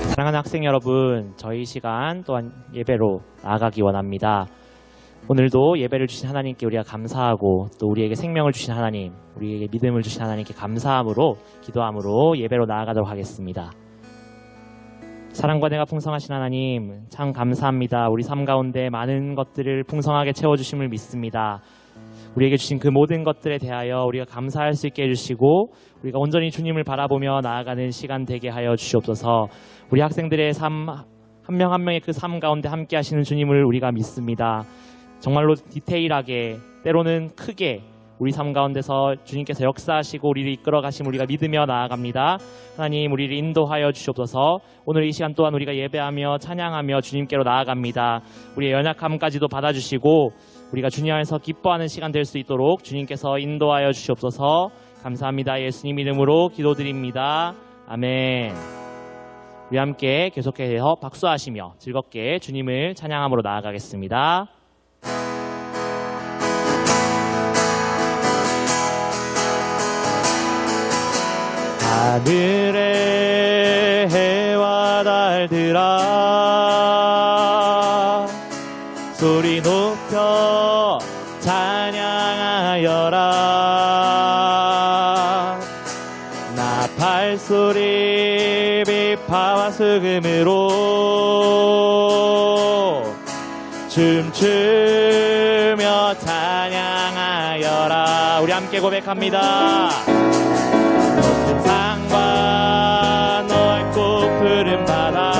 사랑하는 학생 여러분, 저희 시간 또한 예배로 나아가기 원합니다. 오늘도 예배를 주신 하나님께 우리가 감사하고 또 우리에게 생명을 주신 하나님, 우리에게 믿음을 주신 하나님께 감사함으로 기도함으로 예배로 나아가도록 하겠습니다. 사랑과 내가 풍성하신 하나님, 참 감사합니다. 우리 삶 가운데 많은 것들을 풍성하게 채워주심을 믿습니다. 우리에게 주신 그 모든 것들에 대하여 우리가 감사할 수 있게 해주시고 우리가 온전히 주님을 바라보며 나아가는 시간 되게 하여 주시옵소서. 우리 학생들의 삶 한 명 한 명의 그 삶 가운데 함께 하시는 주님을 우리가 믿습니다. 정말로 디테일하게 때로는 크게 우리 삶 가운데서 주님께서 역사하시고 우리를 이끌어 가심 우리가 믿으며 나아갑니다. 하나님, 우리를 인도하여 주시옵소서. 오늘 이 시간 또한 우리가 예배하며 찬양하며 주님께로 나아갑니다. 우리의 연약함까지도 받아주시고 우리가 주님 안에서 기뻐하는 시간 될 수 있도록 주님께서 인도하여 주시옵소서. 감사합니다. 예수님 이름으로 기도드립니다. 아멘. 우리 함께 계속해서 박수하시며 즐겁게 주님을 찬양함으로 나아가겠습니다. 하늘의 해와 달들아 소리 높여 찬양하여라. 나팔 소리 비파와 수금으로 춤추며 찬양하여라. 우리 함께 고백합니다. 높은 산과 넓고 푸른 바다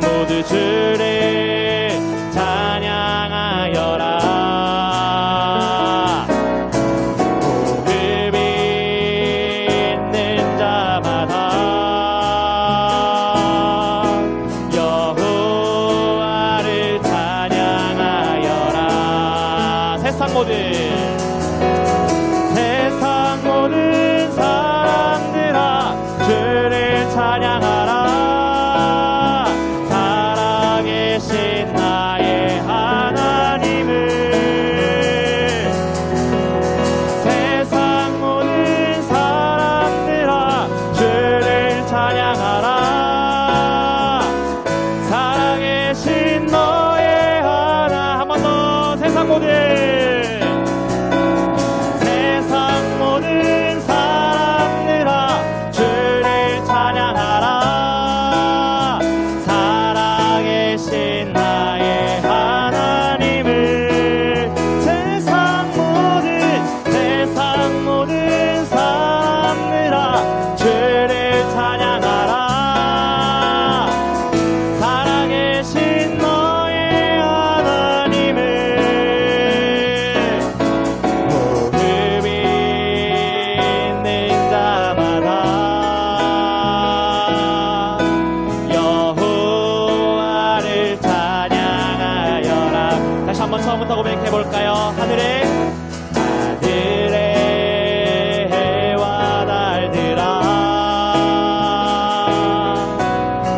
모두 주를 찬양하여라. 호흡이 있는 자마다 여호와를 찬양하여라. 세상 모든 사람들아 주를 찬양하라. 살아계신 나의 하나님을. 세상 모든 사람들아 주를 찬양하라. 살아계신 너의 하나. 한 번 더. 세상 모든 사람들아 주를 찬양하라. 살아계신 나의 하나님을. 세상 모든 사람들아 주를 찬양하라. 살아계신 너의 하나님을. 한번 처음부터 고백해볼까요? 하늘의 해와 달들아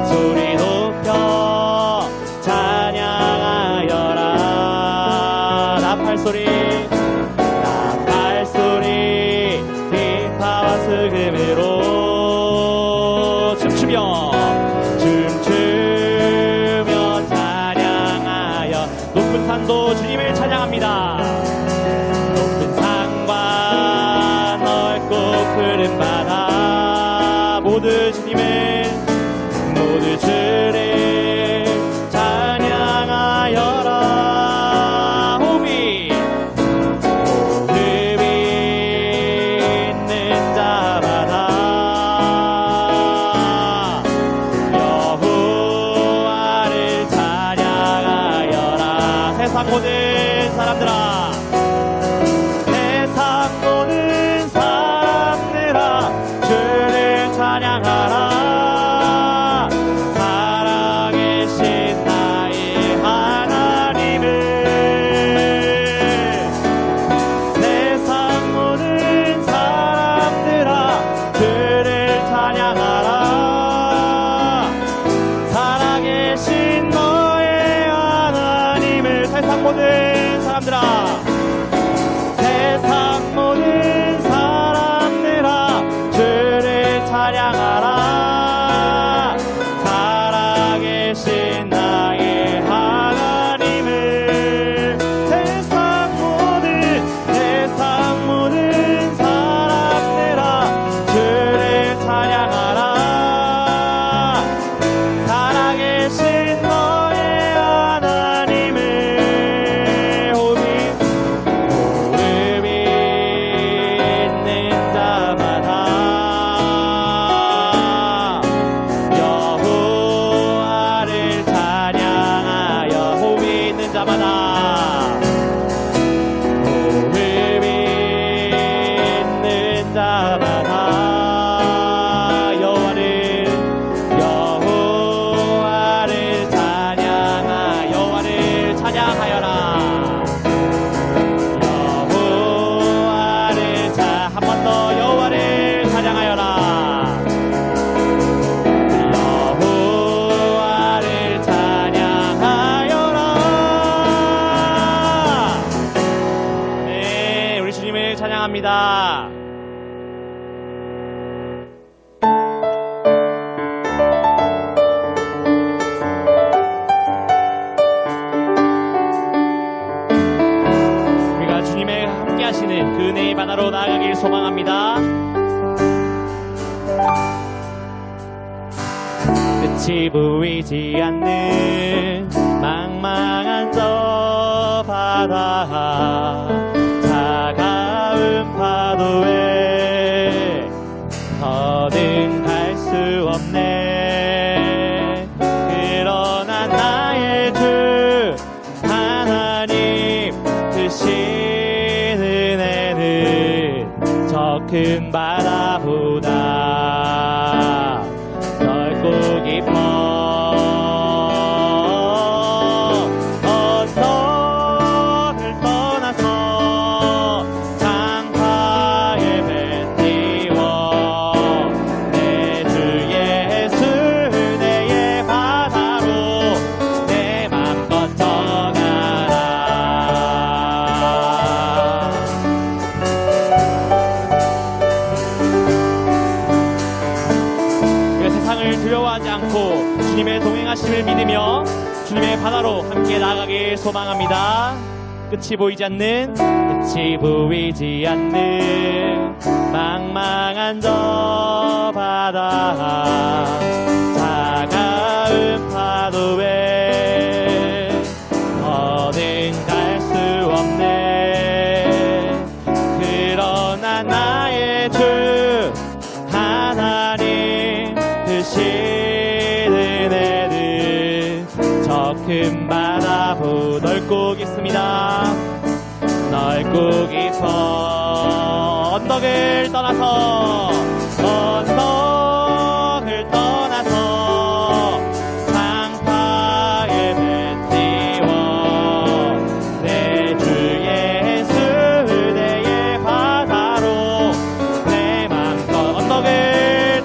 소리 높여 찬양하여라. 나팔 소리 비파와 수금으로 춤추며 높은 산도 주님을 찬양합니다. 높은 산과 넓고 푸른 바다 모두 주를 찬양하여라. 호흡이 있는 자마다 여호와를 찬양하여라. 세상 모든 사람들아 주를 찬양하라. 살아계신 나의 하나님을. 세상 모든 사람들아 주를 찬양하라. 살아계신 너의 하나님을. 세상 모든 사람들아 소망합니다. 우리가 주님의 함께 하시는 그 은혜의 바다로 나아가길 소망합니다. 끝이 보이지 않는 망망한 저 바다, 차가운 파도에 더는 갈 수 없네. 그러나 나의 주 하나님 크신 은혜는 저 큰 바다보다 넓고 깊어. 언덕을 떠나서 장파에 배 띄워 내 주 예수 은혜의 바다로 내 맘껏 떠나라. 세상을 두려워하지 않고 주님의 동행하심을 믿으며 주님의 바다로 함께 나아가길 소망합니다. 끝이 보이지 않는 망망한 저 바다, 차가운 파도에 더는 갈 수 없네. 그러나 나의 주 하나님 크신 은혜는 저 큰 바다보 넓고 깊습니다. 넓고 깊어. 언덕을 떠나서 장파에 배 띄워 내 주 예수 은혜의 바다로 내 맘껏 언덕을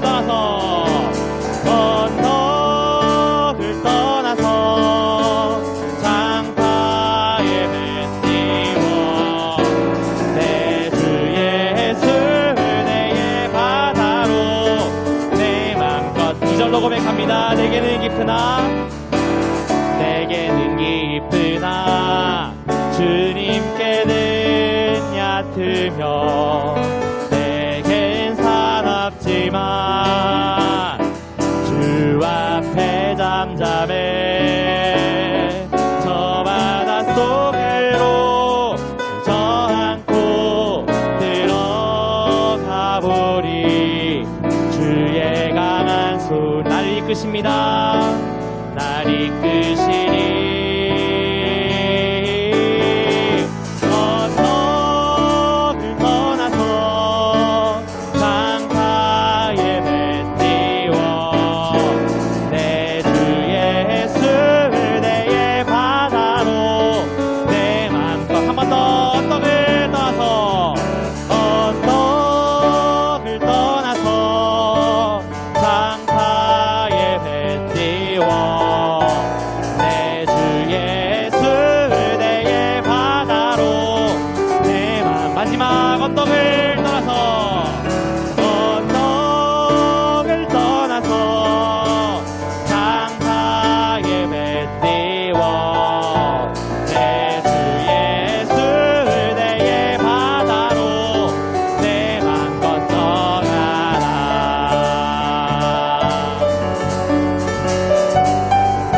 떠나서 장파에 배 띄워 내 주 예수 은혜의 바다로 내 맘껏 이절로 고백합니다. 내게는 깊으나 주님께는 얕으며 내겐 사납지만 주 앞에 잠잠해. 저 바다 속으로 주저앉고 들어가 보리. 주의 강한 손 나를 이끄십니다. 날 이끄시리. 언덕을 떠나서 장파에 배 띄워 내 주 예수 은혜의 바다로 내 맘껏 한 번 더 언덕을 떠나서 장파에 배 띄워 내 주 예수 은혜의 바다로 내 맘. 마지막 언덕을 떠나서 장파에 배 띄워 내 주 예수 은혜의 바다로 내 맘껏 떠나라.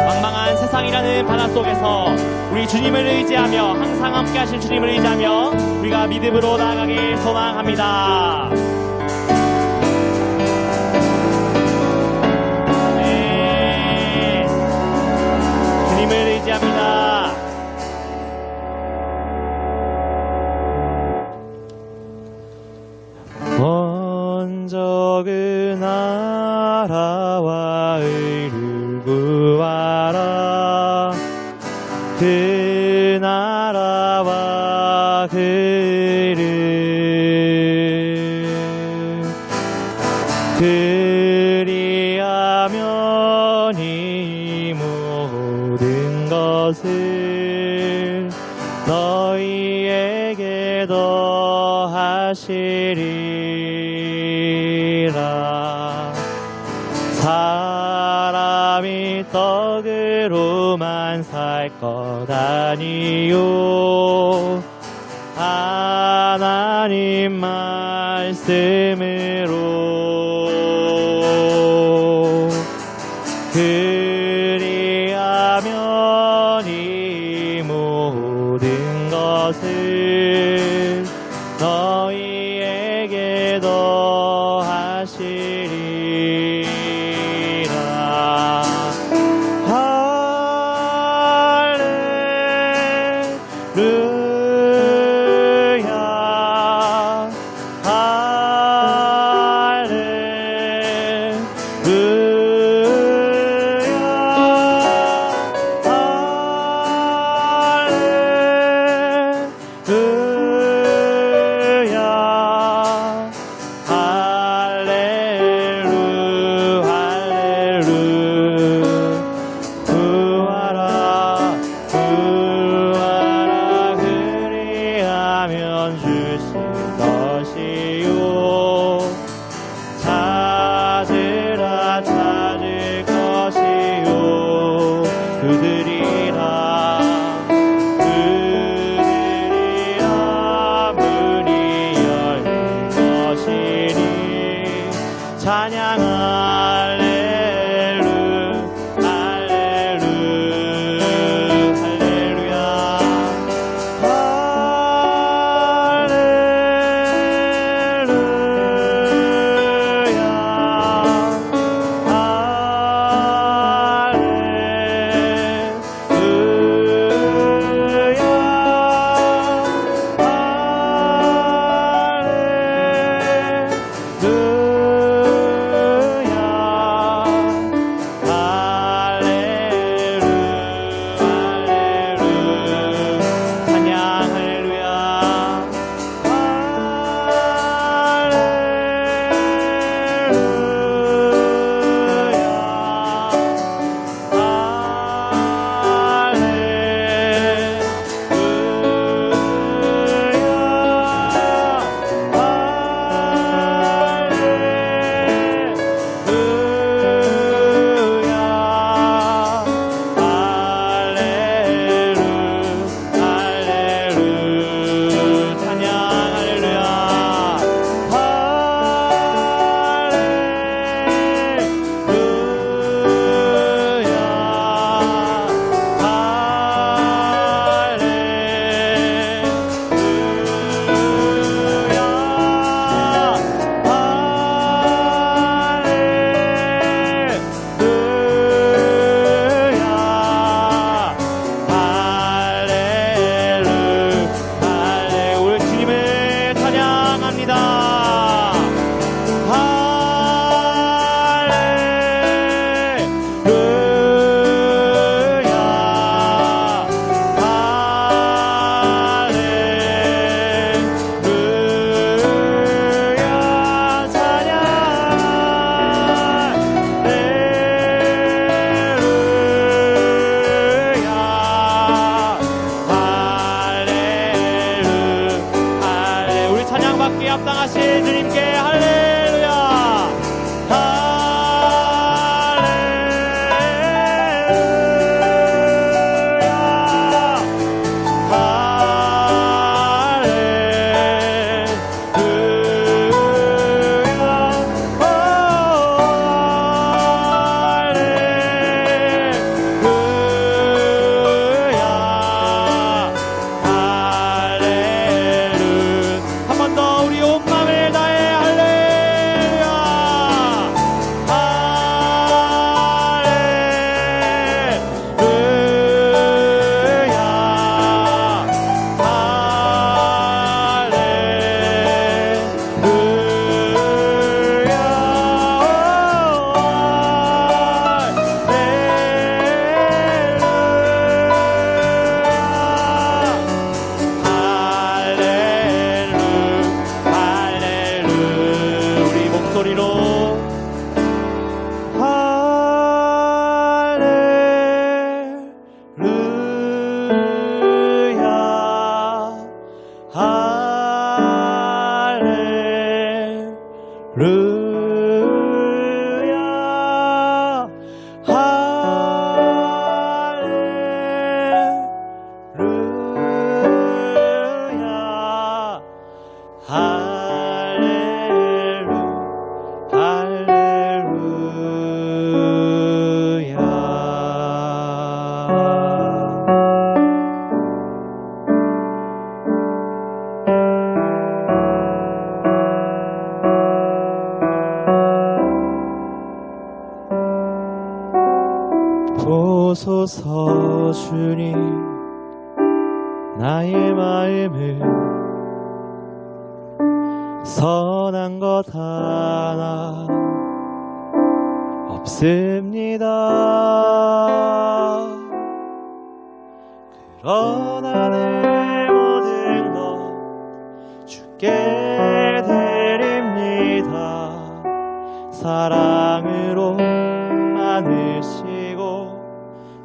망망한 세상이라는 바다 속에서 우리 주님을 의지하며 항상 함께 하실 주님을 의지하며 우리가 믿음으로 나아가길 소망합니다. 네. 주님을 의지합니다. 먼저 그 나라와 의를 구하라. 그 나라와 그 의를 그리하면 이 모든 것을 너희에게 더하시리라. 하시리라. 사람이 떡으로만 살 것 아니요 하나님 말씀으로 그리하면 이 모든 것을 너희에게 더하시리라. 할렐루야 그리하면 주실 것이요 찾으라 찾을 것이요 그들이라 문이 열릴 것이니 찬양 할렐루 할렐루 할렐루야 찬양받기에 합당하신 주님께 할렐루야 할렐루야 보소서 주님 나의 마음을 선한 것 하나 없습니다. 그러나 내 모든 것 주께 드립니다. 사랑으로 안으시고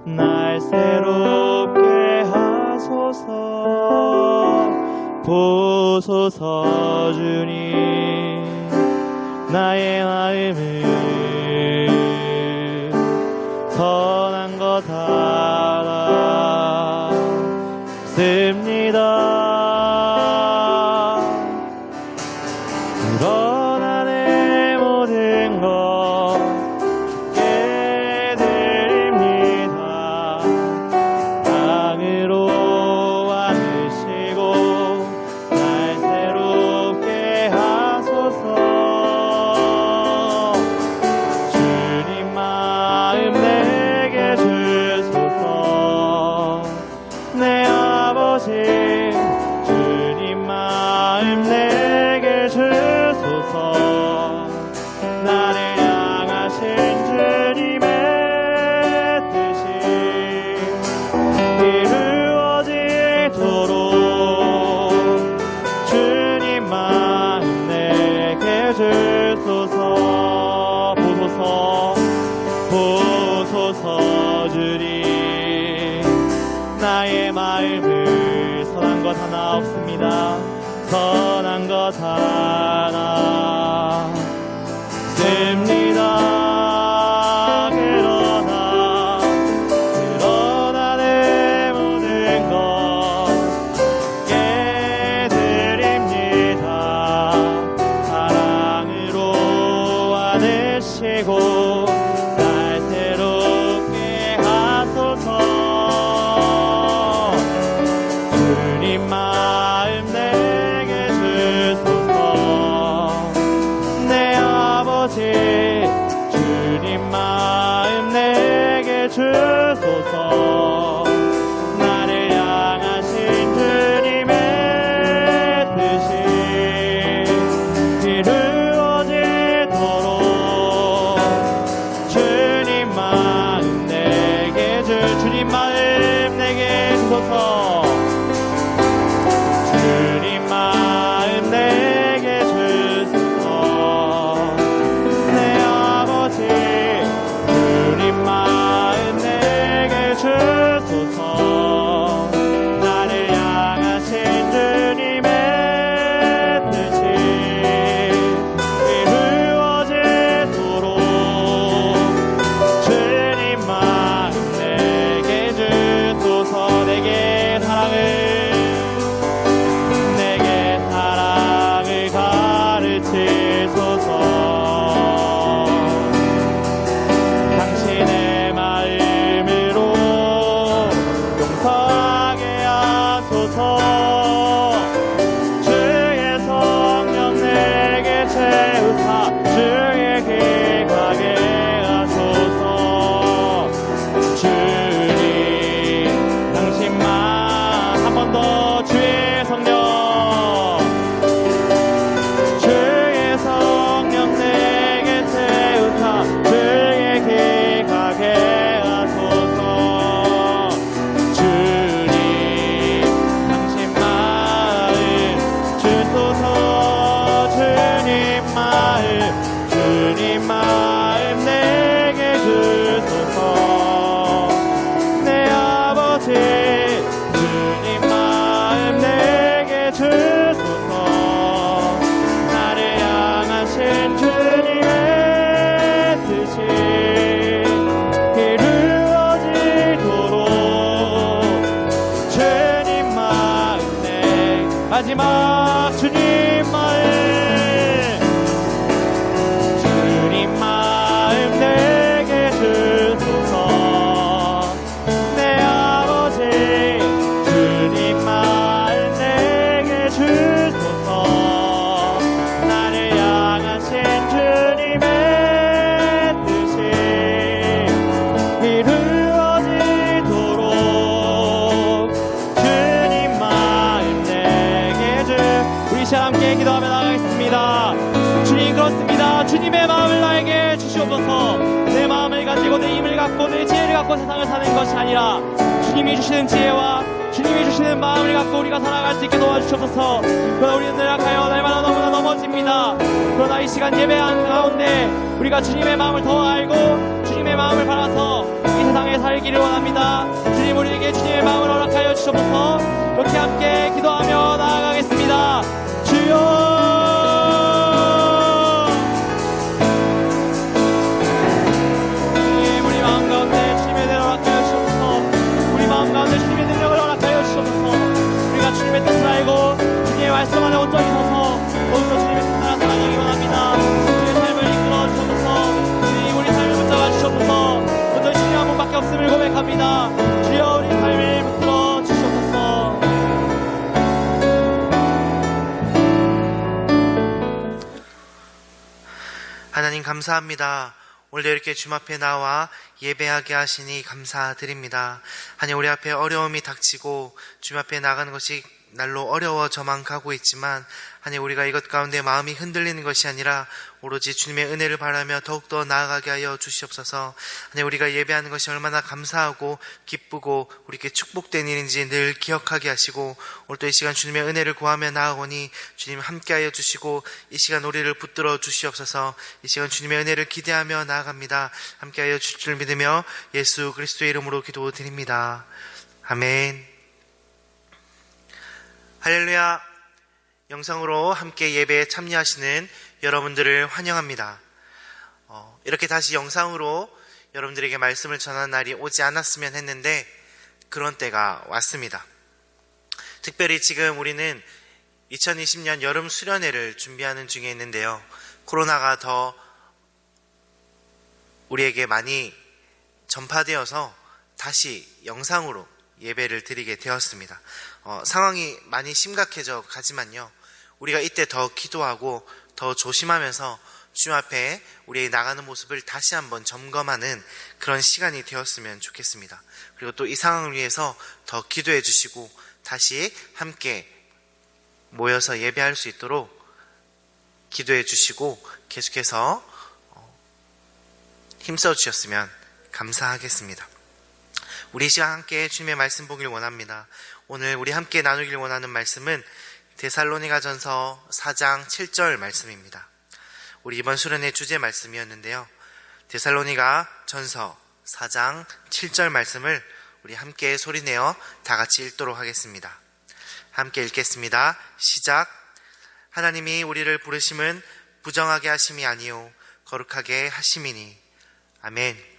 날 새롭게 하소서. 보소서 주님 나의 마음을 선한 것 하나 없습니다. 그러나 내 모든 것 주께 드립니다. 땅으로 안으시고 날 새롭게 하소서. 주님 마음 내게 주소서. 내 아버지 주님 마음 내게 주소서. 나를 향하신 주님의 뜻이 이루어지도록 주님 마음 내게 주소서. 보소서 주님 나의 마음을 선한 것 하나 없습니다. 선한 것 하나 없습니다. 그러나 내 모든 것 주께 드립니다. 사랑으로 안으시고 날 새롭게 하소서. 주님 마음 내게 주소서. 내 아버지 주님 마음 내게 주소서. 나를 향하신 주님의 뜻이 이루어지도록 주님 마음 내게 주님 마음 내게 주소서. 주님 마음 내게 주소서. 내 아버지 주님 마음 내게 주소서. 나를 향하신 주님의 뜻이 이루어지도록 주님 마음 내게 주소서. 내게 사랑을 가르치소서. 당신의 마음으로 용서하게 하소서. 주의 성령 내게 채우사 주의 길 가게 하소서. 주님 당신만 한 번 더 주의 성령 내게 채우사 주의 길 가게 하소서. 주님 당신 마음 주소서. 주님 마음 내게 주소서. 내 아버지 주님 마음 내게 주소서. 나를 향하신 주님의 뜻이 이루어지도록 주님 마음 마지막 주님 마음 내게 주소서. 내 아버지 주님 마음 내게 주소서. 나를 향하신 주님의 뜻이 이루어지도록 시간 함께 기도하며 나가겠습니다. 주님, 그렇습니다. 주님의 마음을 나에게 주시옵소서. 내 마음을 가지고 내 힘을 갖고 내 지혜를 갖고 세상을 사는 것이 아니라 주님이 주시는 지혜와 주님이 주시는 마음을 갖고 우리가 살아갈 수 있게 도와주시옵소서. 그러나 우리는 내락하여 날마다 너무나 넘어집니다. 그러나 이 시간 예배한 가운데 우리가 주님의 마음을 더 알고 주님의 마음을 받아서 이 세상에 살기를 원합니다. 주님, 우리에게 주님의 마음을 허락하여 주시옵소서. 그렇게 함께 기도하며 나아가겠습니다. 주여, 우리 마음 가운데 주님의 은혜를 허락하여 주시옵소서. 우리 마음 가운데 주님의 능력을 허락하여 주시옵소서. 우리가 주님의 뜻을 알고 주님의 말씀 안에 온전히 서서 더욱더 주님의 뜻 따라 살아가기 원합니다. 우리의 삶을 이끌어 주시옵소서. 주님, 우리 삶을 붙잡아 주시옵소서. 온전히 주님 한 분밖에 없음을 고백합니다. 주여, 우리 삶을 붙들어 주시옵소서. 하나님, 감사합니다. 오늘도 이렇게 주님 앞에 나와 예배하게 하시니 감사드립니다. 하나님, 우리 앞에 어려움이 닥치고 주님 앞에 나가는 것이 날로 어려워져만 가고 있지만 하나님, 우리가 이것 가운데 마음이 흔들리는 것이 아니라 오로지 주님의 은혜를 바라며 더욱더 나아가게 하여 주시옵소서. 하나님, 우리가 예배하는 것이 얼마나 감사하고 기쁘고 우리에게 축복된 일인지 늘 기억하게 하시고 오늘도 이 시간 주님의 은혜를 구하며 나아오니 주님 함께하여 주시고 이 시간 우리를 붙들어 주시옵소서. 이 시간 주님의 은혜를 기대하며 나아갑니다. 함께하여 주실 줄 믿으며 예수 그리스도의 이름으로 기도드립니다. 아멘. 할렐루야. 영상으로 함께 예배에 참여하시는 여러분들을 환영합니다. 이렇게 다시 영상으로 여러분들에게 말씀을 전하는 날이 오지 않았으면 했는데 그런 때가 왔습니다. 특별히 지금 우리는 2020년 여름 수련회를 준비하는 중에 있는데요. 코로나가 더 우리에게 많이 전파되어서 다시 영상으로 예배를 드리게 되었습니다. 상황이 많이 심각해져 가지만요, 우리가 이때 더 기도하고 더 조심하면서 주님 앞에 우리의 나가는 모습을 다시 한번 점검하는 그런 시간이 되었으면 좋겠습니다. 그리고 또 이 상황을 위해서 더 기도해 주시고 다시 함께 모여서 예배할 수 있도록 기도해 주시고 계속해서 힘써 주셨으면 감사하겠습니다. 우리 이 시간 함께 주님의 말씀 보길 원합니다. 오늘 우리 함께 나누길 원하는 말씀은 데살로니가전서 4장 7절 말씀입니다. 우리 이번 수련회 주제 말씀이었는데요. 데살로니가전서 4장 7절 말씀을 우리 함께 소리내어 다 같이 읽도록 하겠습니다. 함께 읽겠습니다. 시작. 하나님이 우리를 부르심은 부정하게 하심이 아니요 거룩하게 하심이니. 아멘.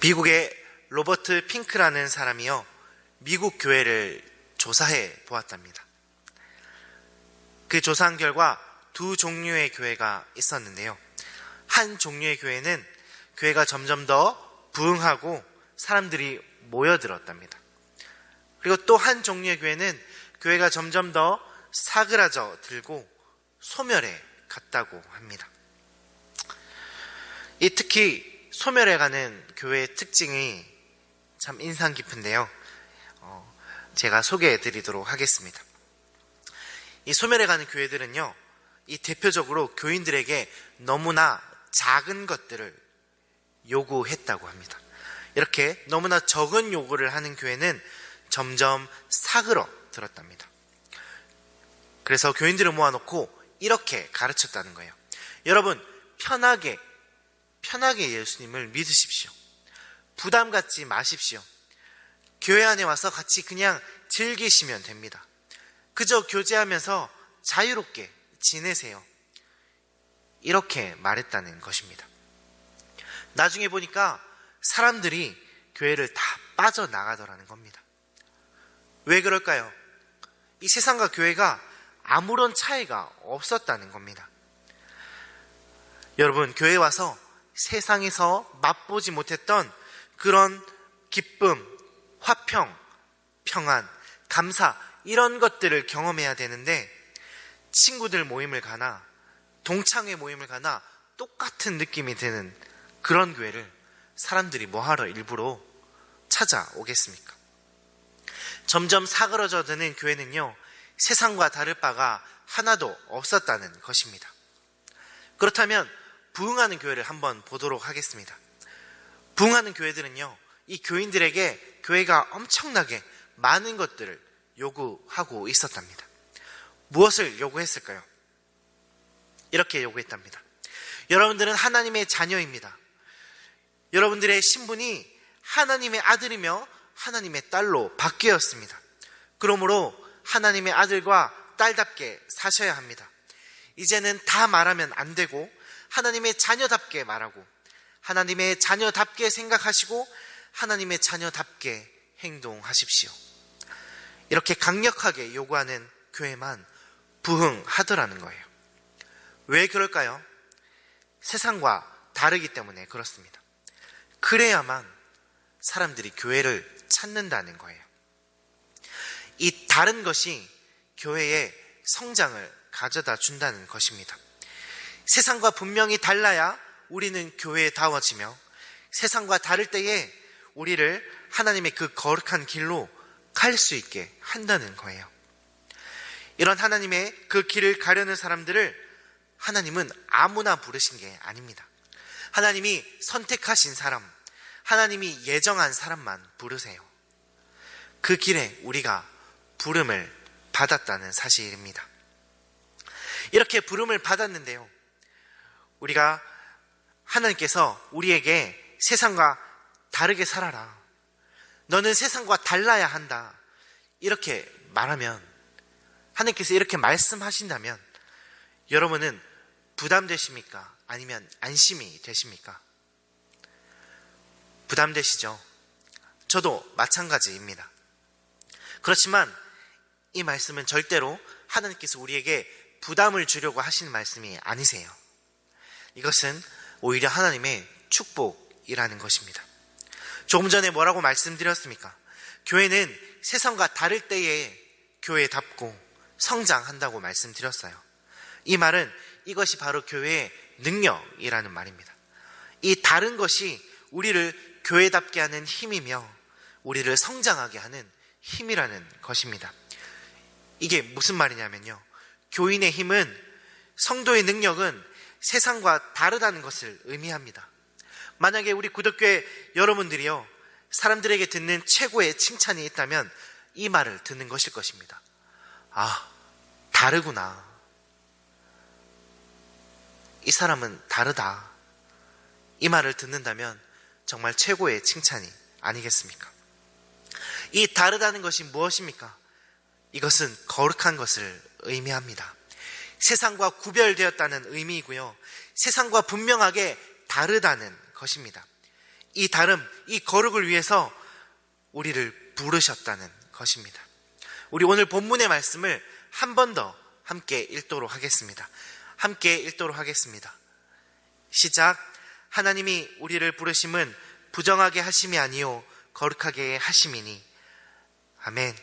미국의 로버트 핑크라는 사람이요, 미국 교회를 조사해 보았답니다. 그 조사한 결과 두 종류의 교회가 있었는데요. 한 종류의 교회는 교회가 점점 더 부흥하고 사람들이 모여들었답니다. 그리고 또 한 종류의 교회는 교회가 점점 더 사그라져 들고 소멸해 갔다고 합니다. 이 특히 소멸해 가는 교회의 특징이 참 인상 깊은데요. 제가 소개해 드리도록 하겠습니다. 이 소멸해 가는 교회들은요, 이 대표적으로 교인들에게 너무나 작은 것들을 요구했다고 합니다. 이렇게 너무나 적은 요구를 하는 교회는 점점 사그러 들었답니다. 그래서 교인들을 모아놓고 이렇게 가르쳤다는 거예요. 여러분, 편하게 예수님을 믿으십시오. 부담 갖지 마십시오. 교회 안에 와서 같이 그냥 즐기시면 됩니다. 그저 교제하면서 자유롭게 지내세요. 이렇게 말했다는 것입니다. 나중에 보니까 사람들이 교회를 다 빠져나가더라는 겁니다. 왜 그럴까요? 이 세상과 교회가 아무런 차이가 없었다는 겁니다. 여러분, 교회에 와서 세상에서 맛보지 못했던 그런 기쁨, 화평, 평안, 감사, 이런 것들을 경험해야 되는데, 친구들 모임을 가나 동창회 모임을 가나 똑같은 느낌이 드는 그런 교회를 사람들이 뭐하러 일부러 찾아오겠습니까? 점점 사그러져 드는 교회는요, 세상과 다를 바가 하나도 없었다는 것입니다. 그렇다면 부흥하는 교회를 한번 보도록 하겠습니다. 부흥하는 교회들은요, 이 교인들에게 교회가 엄청나게 많은 것들을 요구하고 있었답니다. 무엇을 요구했을까요? 이렇게 요구했답니다. 여러분들은 하나님의 자녀입니다. 여러분들의 신분이 하나님의 아들이며 하나님의 딸로 바뀌었습니다. 그러므로 하나님의 아들과 딸답게 사셔야 합니다. 이제는 다 말하면 안 되고 하나님의 자녀답게 말하고 하나님의 자녀답게 생각하시고 하나님의 자녀답게 행동하십시오. 이렇게 강력하게 요구하는 교회만 부흥하더라는 거예요. 왜 그럴까요? 세상과 다르기 때문에 그렇습니다. 그래야만 사람들이 교회를 찾는다는 거예요. 이 다른 것이 교회의 성장을 가져다 준다는 것입니다. 세상과 분명히 달라야 우리는 교회다워지며 세상과 다를 때에 우리를 하나님의 그 거룩한 길로 갈 수 있게 한다는 거예요. 이런 하나님의 그 길을 가려는 사람들을 하나님은 아무나 부르신 게 아닙니다. 하나님이 선택하신 사람, 하나님이 예정한 사람만 부르세요. 그 길에 우리가 부름을 받았다는 사실입니다. 이렇게 부름을 받았는데요, 우리가 하나님께서 우리에게 세상과 다르게 살아라, 너는 세상과 달라야 한다, 이렇게 말하면, 하나님께서 이렇게 말씀하신다면 여러분은 부담되십니까? 아니면 안심이 되십니까? 부담되시죠? 저도 마찬가지입니다. 그렇지만 이 말씀은 절대로 하나님께서 우리에게 부담을 주려고 하시는 말씀이 아니세요. 이것은 오히려 하나님의 축복이라는 것입니다. 조금 전에 뭐라고 말씀드렸습니까? 교회는 세상과 다를 때에 교회답고 성장한다고 말씀드렸어요. 이 말은 이것이 바로 교회의 능력이라는 말입니다. 이 다른 것이 우리를 교회답게 하는 힘이며 우리를 성장하게 하는 힘이라는 것입니다. 이게 무슨 말이냐면요, 교인의 힘은, 성도의 능력은 세상과 다르다는 것을 의미합니다. 만약에 우리 구독교회 여러분들이요, 사람들에게 듣는 최고의 칭찬이 있다면 이 말을 듣는 것일 것입니다. 아, 다르구나. 이 사람은 다르다. 이 말을 듣는다면 정말 최고의 칭찬이 아니겠습니까? 이 다르다는 것이 무엇입니까? 이것은 거룩한 것을 의미합니다. 세상과 구별되었다는 의미이고요, 세상과 분명하게 다르다는 것입니다. 이 다름, 이 거룩을 위해서 우리를 부르셨다는 것입니다. 우리 오늘 본문의 말씀을 한 번 더 함께 읽도록 하겠습니다. 함께 읽도록 하겠습니다. 시작. 하나님이 우리를 부르심은 부정하게 하심이 아니요 거룩하게 하심이니. 아멘.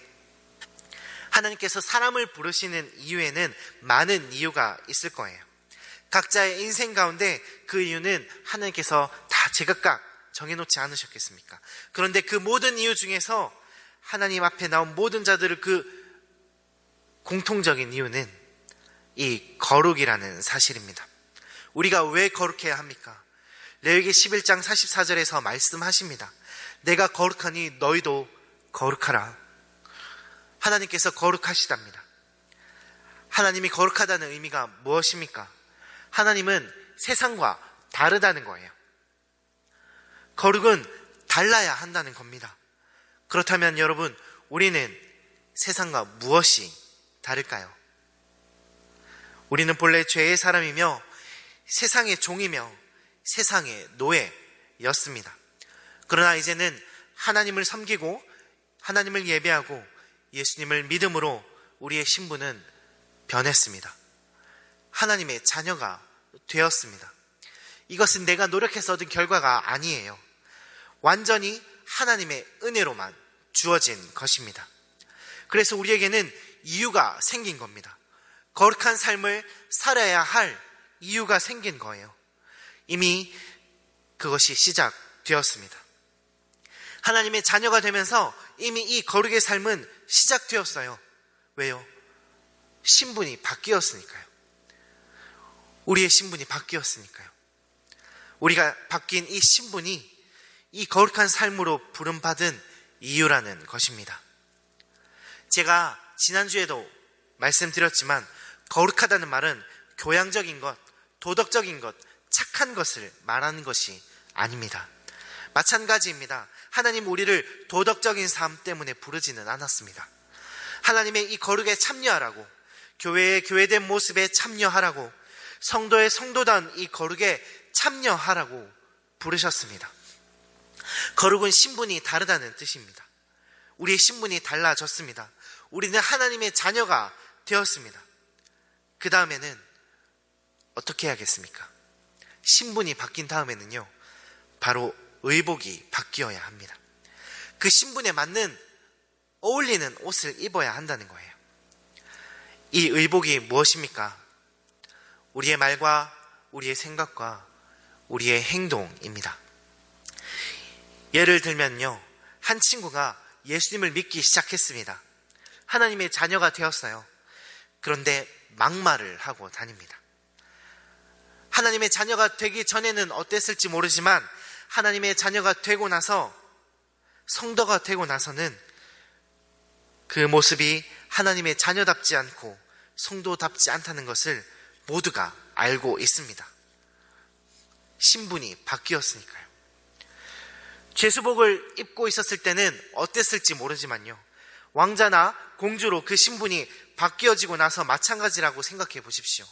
하나님께서 사람을 부르시는 이유에는 많은 이유가 있을 거예요. 각자의 인생 가운데 그 이유는 하나님께서 다 제각각 정해놓지 않으셨겠습니까? 그런데 그 모든 이유 중에서 하나님 앞에 나온 모든 자들의 그 공통적인 이유는 이 거룩이라는 사실입니다. 우리가 왜 거룩해야 합니까? 레위기 11장 44절에서 말씀하십니다. 내가 거룩하니 너희도 거룩하라. 하나님께서 거룩하시답니다. 하나님이 거룩하다는 의미가 무엇입니까? 하나님은 세상과 다르다는 거예요. 거룩은 달라야 한다는 겁니다. 그렇다면 여러분, 우리는 세상과 무엇이 다를까요? 우리는 본래 죄의 사람이며 세상의 종이며 세상의 노예였습니다. 그러나 이제는 하나님을 섬기고 하나님을 예배하고 예수님을 믿음으로 우리의 신분은 변했습니다. 하나님의 자녀가 되었습니다. 이것은 내가 노력해서 얻은 결과가 아니에요. 완전히 하나님의 은혜로만 주어진 것입니다. 그래서 우리에게는 이유가 생긴 겁니다. 거룩한 삶을 살아야 할 이유가 생긴 거예요. 이미 그것이 시작되었습니다. 하나님의 자녀가 되면서 이미 이 거룩의 삶은 시작되었어요. 왜요? 신분이 바뀌었으니까요. 우리의 신분이 바뀌었으니까요. 우리가 바뀐 이 신분이 이 거룩한 삶으로 부름받은 이유라는 것입니다. 제가 지난주에도 말씀드렸지만 거룩하다는 말은 교양적인 것, 도덕적인 것, 착한 것을 말하는 것이 아닙니다. 마찬가지입니다. 하나님 우리를 도덕적인 삶 때문에 부르지는 않았습니다. 하나님의 이 거룩에 참여하라고, 교회의 교회된 모습에 참여하라고, 성도의 성도다운 이 거룩에 참여하라고 부르셨습니다. 거룩은 신분이 다르다는 뜻입니다. 우리의 신분이 달라졌습니다. 우리는 하나님의 자녀가 되었습니다. 그 다음에는 어떻게 해야겠습니까? 신분이 바뀐 다음에는요, 바로 의복이 바뀌어야 합니다. 그 신분에 맞는 어울리는 옷을 입어야 한다는 거예요. 이 의복이 무엇입니까? 우리의 말과 우리의 생각과 우리의 행동입니다. 예를 들면요, 한 친구가 예수님을 믿기 시작했습니다. 하나님의 자녀가 되었어요. 그런데 막말을 하고 다닙니다. 하나님의 자녀가 되기 전에는 어땠을지 모르지만 하나님의 자녀가 되고 나서, 성도가 되고 나서는 그 모습이 하나님의 자녀답지 않고 성도답지 않다는 것을 모두가 알고 있습니다. 신분이 바뀌었으니까요. 죄수복을 입고 있었을 때는 어땠을지 모르지만요, 왕자나 공주로 그 신분이 바뀌어지고 나서 마찬가지라고 생각해 보십시오.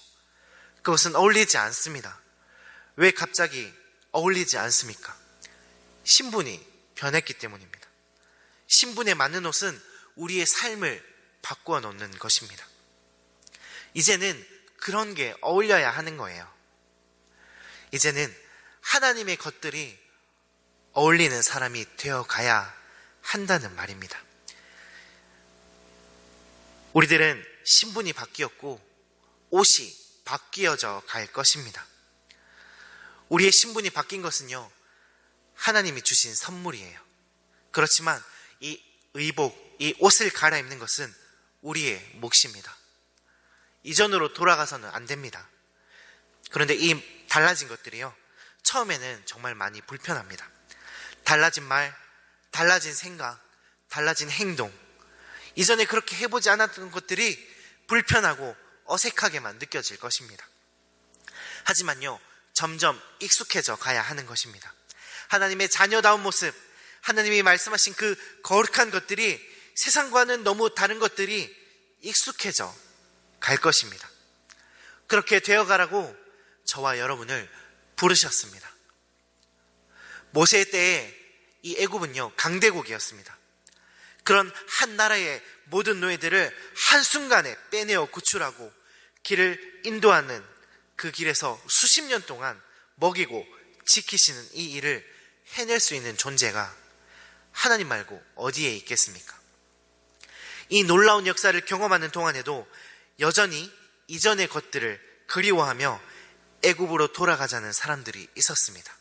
그것은 어울리지 않습니다. 왜 갑자기 어울리지 않습니까? 신분이 변했기 때문입니다. 신분에 맞는 옷은 우리의 삶을 바꾸어 놓는 것입니다. 이제는 그런 게 어울려야 하는 거예요. 이제는 하나님의 것들이 어울리는 사람이 되어가야 한다는 말입니다. 우리들은 신분이 바뀌었고 옷이 바뀌어져 갈 것입니다. 우리의 신분이 바뀐 것은요, 하나님이 주신 선물이에요. 그렇지만 이 의복, 이 옷을 갈아입는 것은 우리의 몫입니다. 이전으로 돌아가서는 안 됩니다. 그런데 이 달라진 것들이요, 처음에는 정말 많이 불편합니다. 달라진 말, 달라진 생각, 달라진 행동, 이전에 그렇게 해보지 않았던 것들이 불편하고 어색하게만 느껴질 것입니다. 하지만요, 점점 익숙해져 가야 하는 것입니다. 하나님의 자녀다운 모습, 하나님이 말씀하신 그 거룩한 것들이, 세상과는 너무 다른 것들이 익숙해져 갈 것입니다. 그렇게 되어가라고 저와 여러분을 부르셨습니다. 모세 때에 이 애굽은요, 강대국이었습니다. 그런 한 나라의 모든 노예들을 한순간에 빼내어 구출하고 길을 인도하는 그 길에서 수십 년 동안 먹이고 지키시는 이 일을 해낼 수 있는 존재가 하나님 말고 어디에 있겠습니까? 이 놀라운 역사를 경험하는 동안에도 여전히 이전의 것들을 그리워하며 애굽으로 돌아가자는 사람들이 있었습니다.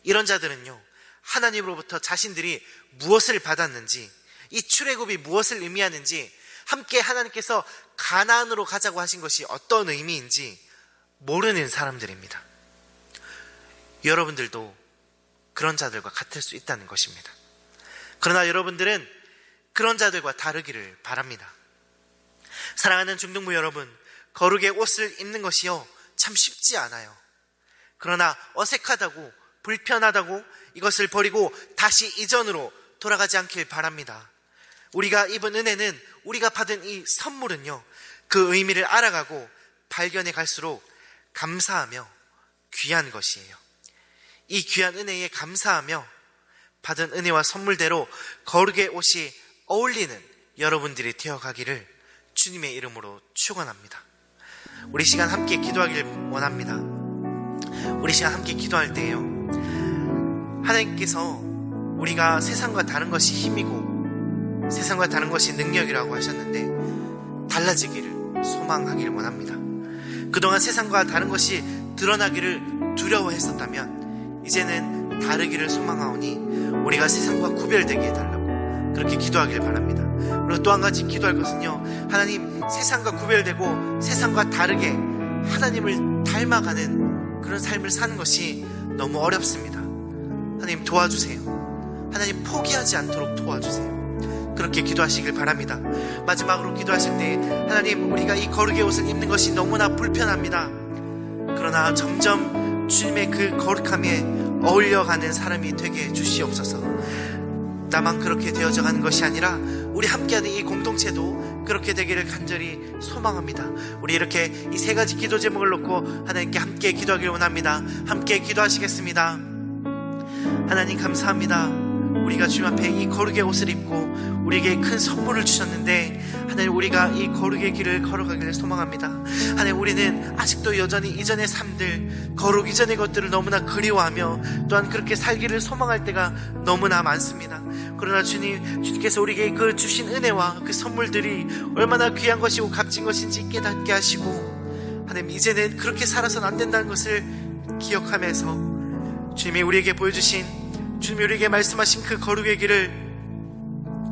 이런 자들은요, 하나님으로부터 자신들이 무엇을 받았는지, 이 출애굽이 무엇을 의미하는지, 함께 하나님께서 가나안으로 가자고 하신 것이 어떤 의미인지 모르는 사람들입니다. 여러분들도 그런 자들과 같을 수 있다는 것입니다. 그러나 여러분들은 그런 자들과 다르기를 바랍니다. 사랑하는 중등부 여러분, 거룩의 옷을 입는 것이요, 참 쉽지 않아요. 그러나 어색하다고, 불편하다고 이것을 버리고 다시 이전으로 돌아가지 않길 바랍니다. 우리가 입은 은혜는, 우리가 받은 이 선물은요, 그 의미를 알아가고 발견해 갈수록 감사하며 귀한 것이에요. 이 귀한 은혜에 감사하며 받은 은혜와 선물대로 거룩의 옷이 어울리는 여러분들이 되어가기를 주님의 이름으로 축원합니다. 우리 시간 함께 기도하기를 원합니다. 우리 시간 함께 기도할 때요, 하나님께서 우리가 세상과 다른 것이 힘이고 세상과 다른 것이 능력이라고 하셨는데 달라지기를 소망하기를 원합니다. 그동안 세상과 다른 것이 드러나기를 두려워했었다면 이제는 다르기를 소망하오니 우리가 세상과 구별되게 해달라고 그렇게 기도하길 바랍니다. 그리고 또 한 가지 기도할 것은요, 하나님, 세상과 구별되고 세상과 다르게 하나님을 닮아가는 그런 삶을 사는 것이 너무 어렵습니다. 하나님 도와주세요. 하나님 포기하지 않도록 도와주세요. 그렇게 기도하시길 바랍니다. 마지막으로 기도하실 때, 하나님, 우리가 이 거룩의 옷을 입는 것이 너무나 불편합니다. 그러나 점점 주님의 그 거룩함에 어울려가는 사람이 되게 해주시옵소서. 나만 그렇게 되어져 가는 것이 아니라 우리 함께하는 이 공동체도 그렇게 되기를 간절히 소망합니다. 우리 이렇게 이 세 가지 기도 제목을 놓고 하나님께 함께 기도하기를 원합니다. 함께 기도하시겠습니다. 하나님 감사합니다. 우리가 주님 앞에 이 거룩의 옷을 입고 우리에게 큰 선물을 주셨는데, 하나님, 우리가 이 거룩의 길을 걸어가기를 소망합니다. 하나님, 우리는 아직도 여전히 이전의 삶들, 거룩 이전의 것들을 너무나 그리워하며 또한 그렇게 살기를 소망할 때가 너무나 많습니다. 그러나 주님께서 우리에게 그 주신 은혜와 그 선물들이 얼마나 귀한 것이고 값진 것인지 깨닫게 하시고, 하나님, 이제는 그렇게 살아서는 안 된다는 것을 기억하면서 주님이 우리에게 보여주신, 주님이 우리에게 말씀하신 그 거룩의 길을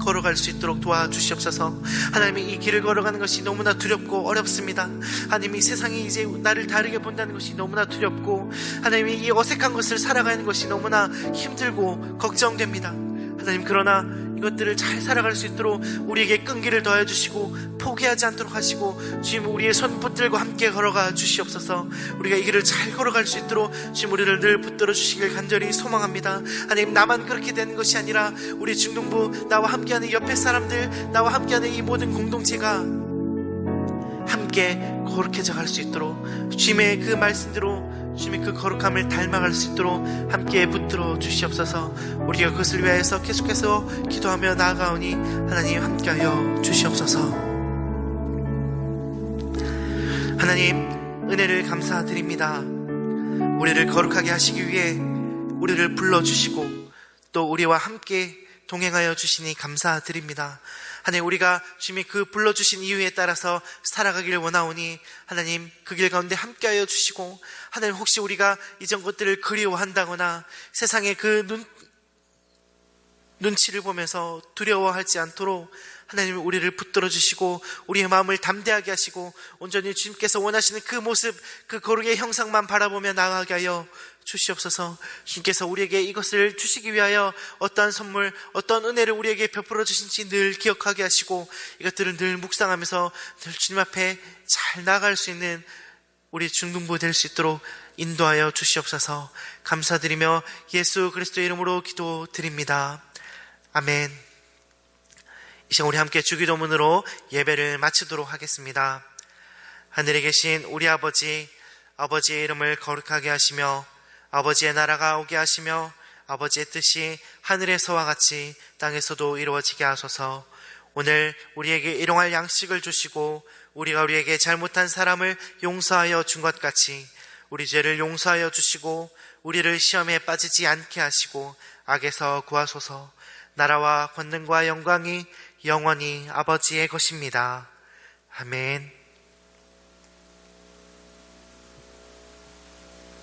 걸어갈 수 있도록 도와주시옵소서. 하나님이 이 길을 걸어가는 것이 너무나 두렵고 어렵습니다. 하나님이 세상이 이제 나를 다르게 본다는 것이 너무나 두렵고, 하나님이 이 어색한 것을 살아가는 것이 너무나 힘들고 걱정됩니다. 하나님, 그러나 이것들을 잘 살아갈 수 있도록 우리에게 끈기를 더해 주시고 포기하지 않도록 하시고, 주님, 우리의 손 붙들고 함께 걸어가 주시옵소서. 우리가 이 길을 잘 걸어갈 수 있도록 주님, 우리를 늘 붙들어 주시길 간절히 소망합니다. 하나님, 나만 그렇게 되는 것이 아니라 우리 중동부, 나와 함께하는 옆에 사람들, 나와 함께하는 이 모든 공동체가 함께 거룩해져 갈 수 있도록 주님의 그 말씀대로 주님의 그 거룩함을 닮아갈 수 있도록 함께 붙들어 주시옵소서. 우리가 그것을 위하여서 계속해서 기도하며 나아가오니 하나님 함께하여 주시옵소서. 하나님, 은혜를 감사드립니다. 우리를 거룩하게 하시기 위해 우리를 불러주시고 또 우리와 함께 동행하여 주시니 감사드립니다. 하나님, 우리가 주님이 그 불러주신 이유에 따라서 살아가기를 원하오니 하나님, 그 길 가운데 함께하여 주시고, 하나님, 혹시 우리가 이전 것들을 그리워한다거나 세상의 그 눈치를 보면서 두려워하지 않도록 하나님, 우리를 붙들어 주시고 우리의 마음을 담대하게 하시고 온전히 주님께서 원하시는 그 모습, 그 거룩의 형상만 바라보며 나아가게 하여 주시옵소서. 주님께서 우리에게 이것을 주시기 위하여 어떠한 선물, 어떤 은혜를 우리에게 베풀어 주신지 늘 기억하게 하시고 이것들을 늘 묵상하면서 늘 주님 앞에 잘 나아갈 수 있는 우리 중등부 될 수 있도록 인도하여 주시옵소서. 감사드리며 예수 그리스도의 이름으로 기도드립니다. 아멘. 이 시간 우리 함께 주기도문으로 예배를 마치도록 하겠습니다. 하늘에 계신 우리 아버지, 아버지의 이름을 거룩하게 하시며 아버지의 나라가 오게 하시며 아버지의 뜻이 하늘에서와 같이 땅에서도 이루어지게 하소서. 오늘 우리에게 일용할 양식을 주시고 우리가 우리에게 잘못한 사람을 용서하여 준 것 같이 우리 죄를 용서하여 주시고 우리를 시험에 빠지지 않게 하시고 악에서 구하소서. 나라와 권능과 영광이 영원히 아버지의 것입니다. 아멘.